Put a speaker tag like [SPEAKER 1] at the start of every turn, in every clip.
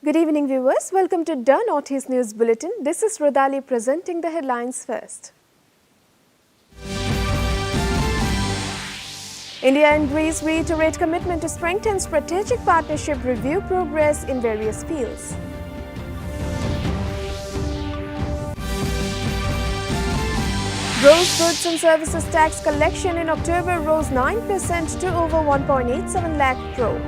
[SPEAKER 1] Good evening, viewers. Welcome to Doordarshan News Bulletin. This is Rodali presenting the headlines first. India and Greece reiterate commitment to strengthen strategic partnership, review progress in various fields. Gross goods and services tax collection in October rose 9% to over 1.87 lakh crore.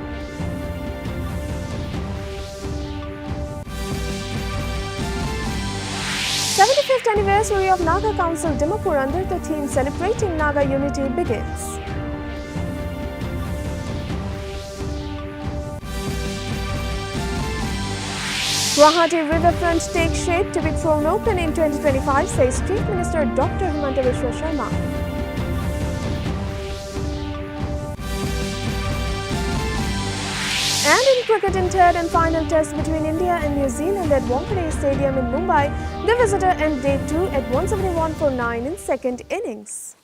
[SPEAKER 1] The 75th anniversary of Naga Council Dimapur under the theme Celebrating Naga Unity begins. Guwahati riverfront takes shape to be thrown open in 2025, says Chief Minister Dr. Himanta Biswa Sharma. And in cricket, in third and final test between India and New Zealand at Wankhede Stadium in Mumbai, the visitor ended day 2 at 171 for 9 in second innings.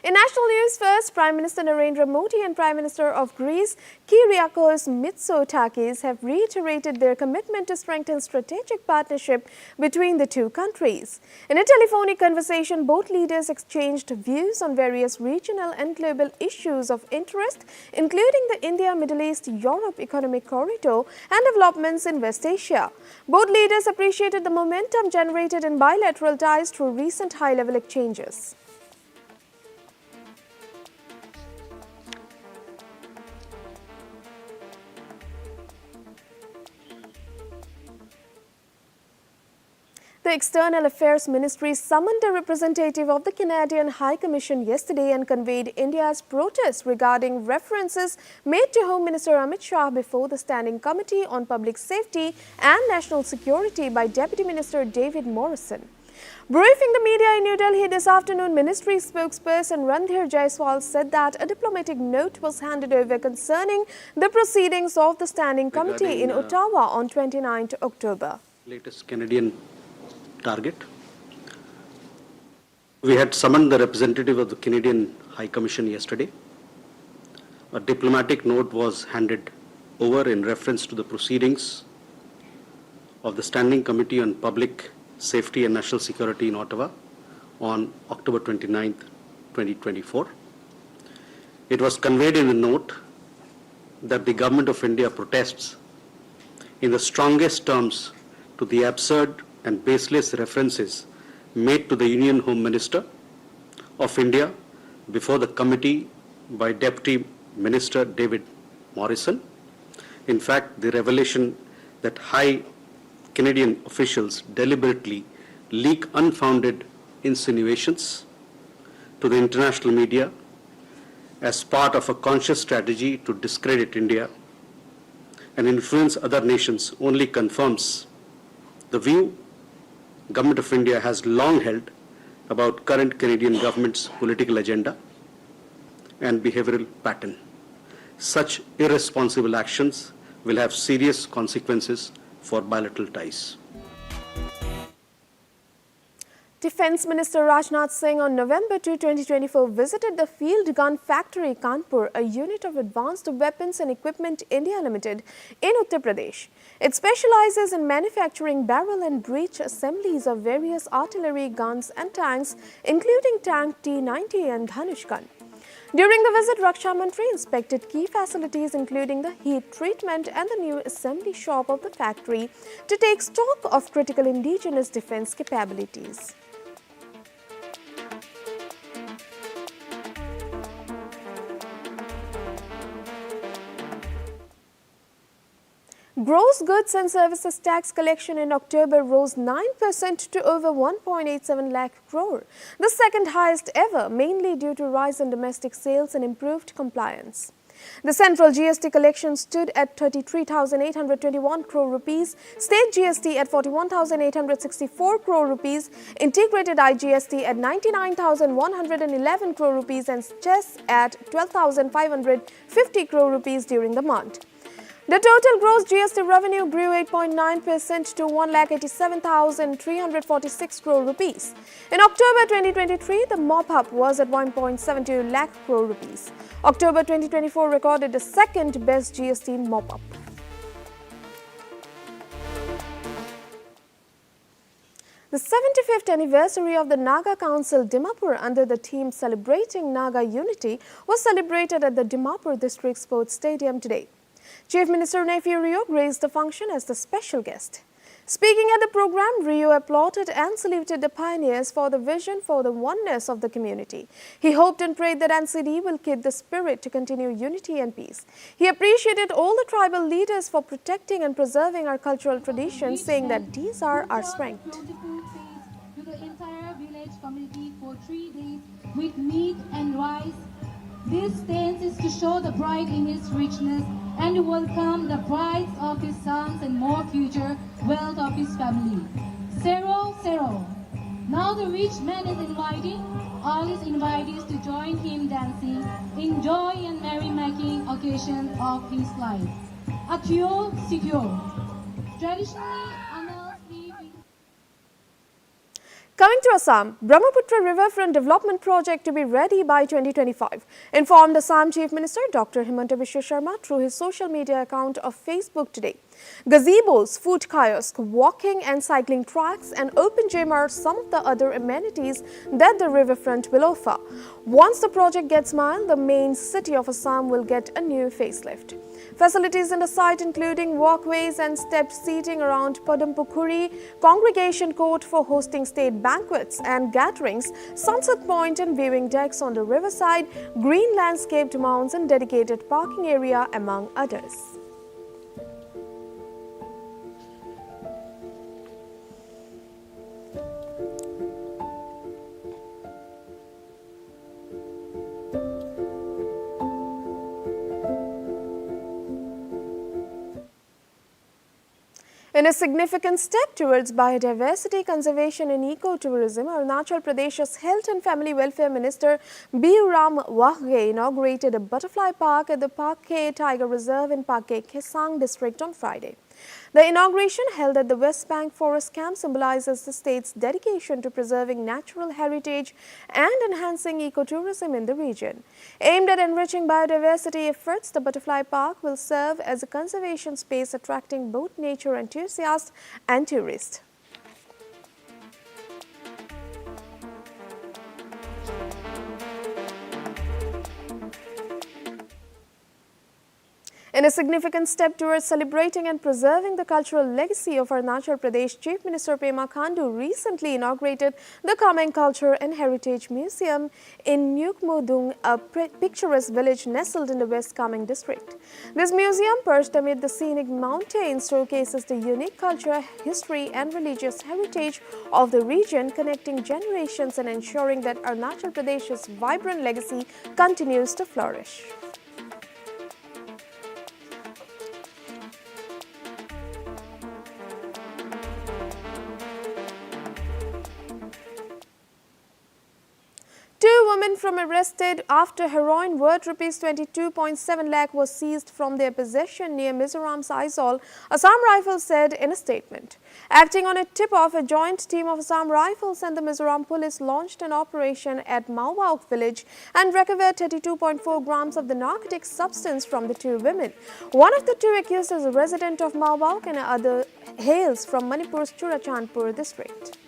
[SPEAKER 1] In national news first, Prime Minister Narendra Modi and Prime Minister of Greece, Kyriakos Mitsotakis, have reiterated their commitment to strengthen strategic partnership between the two countries. In a telephonic conversation, both leaders exchanged views on various regional and global issues of interest, including the India-Middle East-Europe economic corridor and developments in West Asia. Both leaders appreciated the momentum generated in bilateral ties through recent high-level exchanges. The External Affairs Ministry summoned a representative of the Canadian High Commission yesterday and conveyed India's protest regarding references made to Home Minister Amit Shah before the Standing Committee on Public Safety and National Security by Deputy Minister David Morrison. Briefing the media in New Delhi this afternoon, Ministry spokesperson Randhir Jaiswal said that a diplomatic note was handed over concerning the proceedings of the Standing Committee in Ottawa on 29th October.
[SPEAKER 2] Latest Canadian target. We had summoned the representative of the Canadian High Commission yesterday. A diplomatic note was handed over in reference to the proceedings of the Standing Committee on Public Safety and National Security in Ottawa on October 29th, 2024. It was conveyed in the note that the Government of India protests in the strongest terms to the absurd and baseless references made to the Union Home Minister of India before the committee by Deputy Minister David Morrison. In fact, the revelation that high Canadian officials deliberately leak unfounded insinuations to the international media as part of a conscious strategy to discredit India and influence other nations only confirms the view Government of India has long held about current Canadian government's political agenda and behavioral pattern. Such irresponsible actions will have serious consequences for bilateral ties.
[SPEAKER 1] Defence Minister Rajnath Singh on November 2, 2024 visited the Field Gun Factory Kanpur, a unit of Advanced Weapons and Equipment India Limited in Uttar Pradesh. It specializes in manufacturing barrel and breech assemblies of various artillery guns and tanks, including tank T-90 and Dhanush gun. During the visit, Raksha Mantri inspected key facilities including the heat treatment and the new assembly shop of the factory to take stock of critical indigenous defence capabilities. Gross goods and services tax collection in October rose 9% to over 1.87 lakh crore, the second highest ever, mainly due to rise in domestic sales and improved compliance. The central GST collection stood at 33,821 crore rupees, state GST at 41,864 crore rupees, integrated IGST at 99,111 crore rupees and cess at 12,550 crore rupees during the month. The total gross GST revenue grew 8.9% to 1,87,346 crore rupees. In October 2023, the mop-up was at 1.72 lakh crore rupees. October 2024 recorded the second best GST mop-up. The 75th anniversary of the Naga Council Dimapur under the theme Celebrating Naga Unity was celebrated at the Dimapur District Sports Stadium today. Chief Minister Nephew Rio graced the function as the special guest. Speaking at the program, Rio applauded and saluted the pioneers for the vision for the oneness of the community. He hoped and prayed that NCD will keep the spirit to continue unity and peace. He appreciated all the tribal leaders for protecting and preserving our cultural traditions, saying that these are our strength.
[SPEAKER 3] To the entire village community for 3 days with meat and rice. This dance is to show the pride in his richness and to welcome the brides of his sons and more future wealth of his family. Sero, Sero. Now the rich man is inviting all his invitees to join him dancing in joy and merrymaking occasion of his life. Akyo Sikyo. Traditionally,
[SPEAKER 1] Coming to Assam, Brahmaputra Riverfront Development Project to be ready by 2025, informed Assam Chief Minister Dr. Himanta Biswa Sharma through his social media account of Facebook today. Gazebos, food kiosk, walking and cycling tracks and open gym are some of the other amenities that the riverfront will offer. Once the project gets mine, the main city of Assam will get a new facelift. Facilities in the site including walkways and stepped seating around Padampukuri, congregation court for hosting state banquets and gatherings, sunset point and viewing decks on the riverside, green landscaped mounds and dedicated parking area among others. In a significant step towards biodiversity conservation and ecotourism, Arunachal Pradesh's Health and Family Welfare Minister Biuram Wahge inaugurated a butterfly park at the Pakke Tiger Reserve in Pakke Khesang district on Friday. The inauguration, held at the West Bank Forest Camp, symbolizes the state's dedication to preserving natural heritage and enhancing ecotourism in the region. Aimed at enriching biodiversity efforts, the Butterfly Park will serve as a conservation space attracting both nature enthusiasts and tourists. In a significant step towards celebrating and preserving the cultural legacy of Arunachal Pradesh, Chief Minister Pema Khandu recently inaugurated the Kameng Culture and Heritage Museum in Nyukmudung, a picturesque village nestled in the West Kameng district. This museum, perched amid the scenic mountains, showcases the unique culture, history and religious heritage of the region, connecting generations and ensuring that Arunachal Pradesh's vibrant legacy continues to flourish. Two women from arrested after heroin worth Rs 22.7 lakh was seized from their possession near Mizoram's Aizawl, Assam Rifles said in a statement. Acting on a tip-off, a joint team of Assam Rifles and the Mizoram Police launched an operation at Maubauk village and recovered 32.4 grams of the narcotic substance from the two women. One of the two accused is a resident of Maubauk and the other hails from Manipur's Churachandpur district.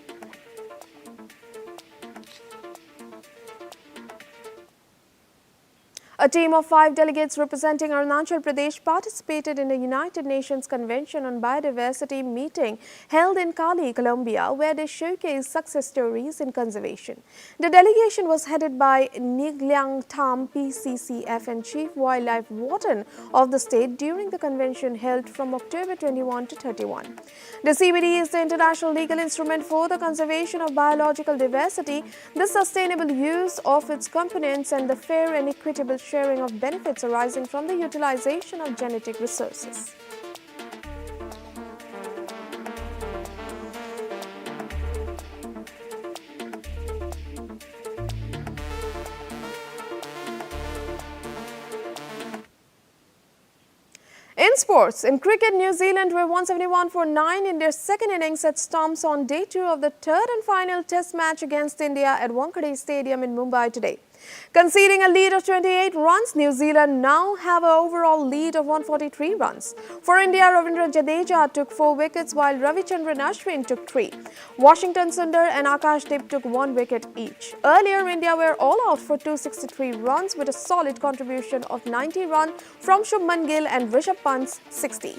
[SPEAKER 1] A team of 5 delegates representing Arunachal Pradesh participated in the United Nations Convention on Biodiversity meeting held in Cali, Colombia, where they showcased success stories in conservation. The delegation was headed by Nigliang Tham, PCCF and Chief Wildlife Warden of the state during the convention held from October 21 to 31. The CBD is the international legal instrument for the conservation of biological diversity, the sustainable use of its components and the fair and equitable sharing of benefits arising from the utilization of genetic resources. In sports, in cricket, New Zealand were 171 for 9 in their second innings at stumps on day 2 of the third and final test match against India at Wankhede Stadium in Mumbai today. Conceding a lead of 28 runs, New Zealand now have an overall lead of 143 runs. For India, Ravindra Jadeja took 4 wickets while Ravichandran Ashwin took 3. Washington Sundar and Akashdeep took 1 wicket each. Earlier, India were all out for 263 runs with a solid contribution of 90 runs from Shubman Gill and Rishabh Pant's 60.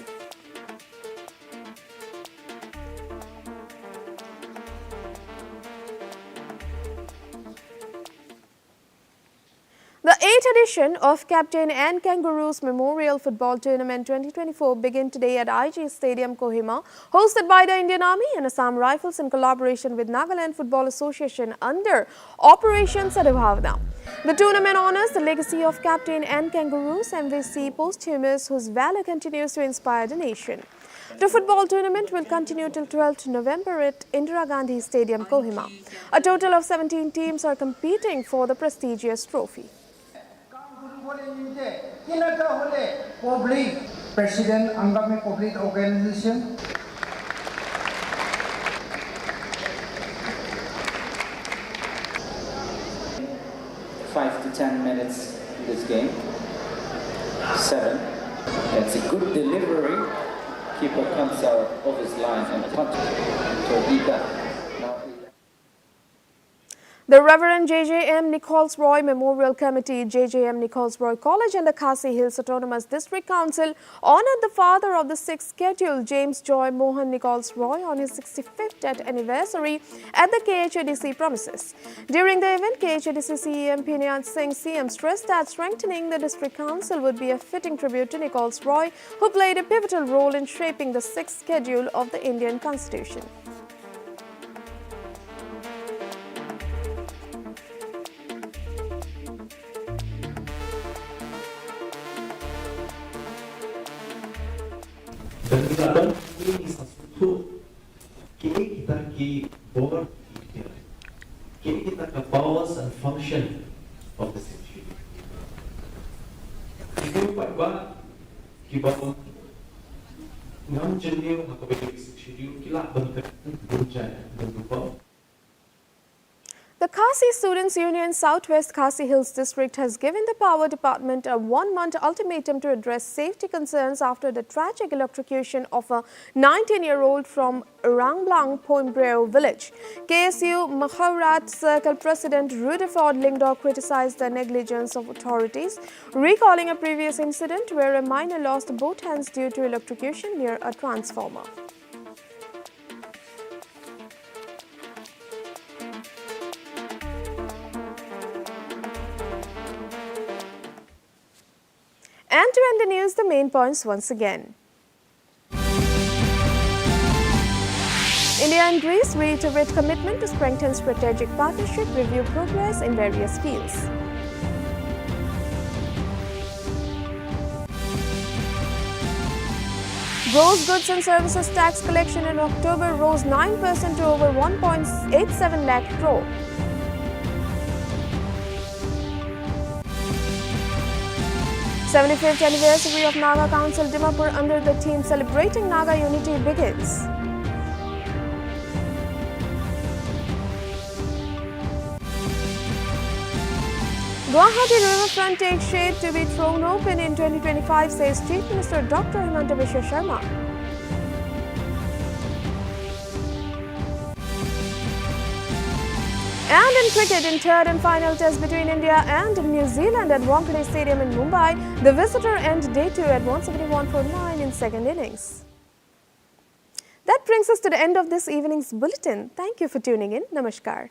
[SPEAKER 1] The 8th edition of Captain and Kangaroos Memorial Football Tournament 2024 begin today at IG Stadium, Kohima, hosted by the Indian Army and Assam Rifles in collaboration with Nagaland Football Association under Operation Sadbhavna. The tournament honors the legacy of Captain and Kangaroos MVC posthumous whose valor continues to inspire the nation. The football tournament will continue till 12th November at Indira Gandhi Stadium, Kohima. A total of 17 teams are competing for the prestigious trophy.
[SPEAKER 4] Public President Angami Public Organization.
[SPEAKER 5] Five to 10 minutes in this game. 7. That's a good delivery. Keeper comes out of his line and punches to Ida.
[SPEAKER 1] The Reverend J.J.M. Nichols Roy Memorial Committee, J.J.M. Nichols Roy College and the Khasi Hills Autonomous District Council honored the father of the 6th schedule, James Joy Mohan Nichols Roy, on his 65th death anniversary at the KHADC premises. During the event, KHADC CEM Pinayat Singh CM stressed that strengthening the district council would be a fitting tribute to Nichols Roy, who played a pivotal role in shaping the 6th schedule of the Indian Constitution.
[SPEAKER 6] Dan ini satu kini kita ki board kini kita ke powers and function of the century. Kita buat kita ngam jenis apa yang century kita bentuk berjalan bentuk.
[SPEAKER 1] The Khasi Students Union Southwest Khasi Hills District has given the Power Department a 1-month ultimatum to address safety concerns after the tragic electrocution of a 19-year-old from Rangblang Poimbreo village. KSU Mahavrat Circle President Rutherford Lingdor criticized the negligence of authorities, recalling a previous incident where a minor lost both hands due to electrocution near a transformer. And to end the news, the main points once again. India and Greece reiterate commitment to strengthen strategic partnership, review progress in various fields. Gross goods and services tax collection in October rose 9% to over 1.87 lakh crore. The 75th anniversary of Naga Council Dimapur under the theme Celebrating Naga Unity begins. Guwahati riverfront takes shade to be thrown open in 2025, says Chief Minister Dr. Himanta Biswa Sharma. And in cricket, in third and final test between India and New Zealand at Wankhede Stadium in Mumbai, the visitor ended day 2 at 171 for 9 in second innings. That brings us to the end of this evening's bulletin. Thank you for tuning in. Namaskar.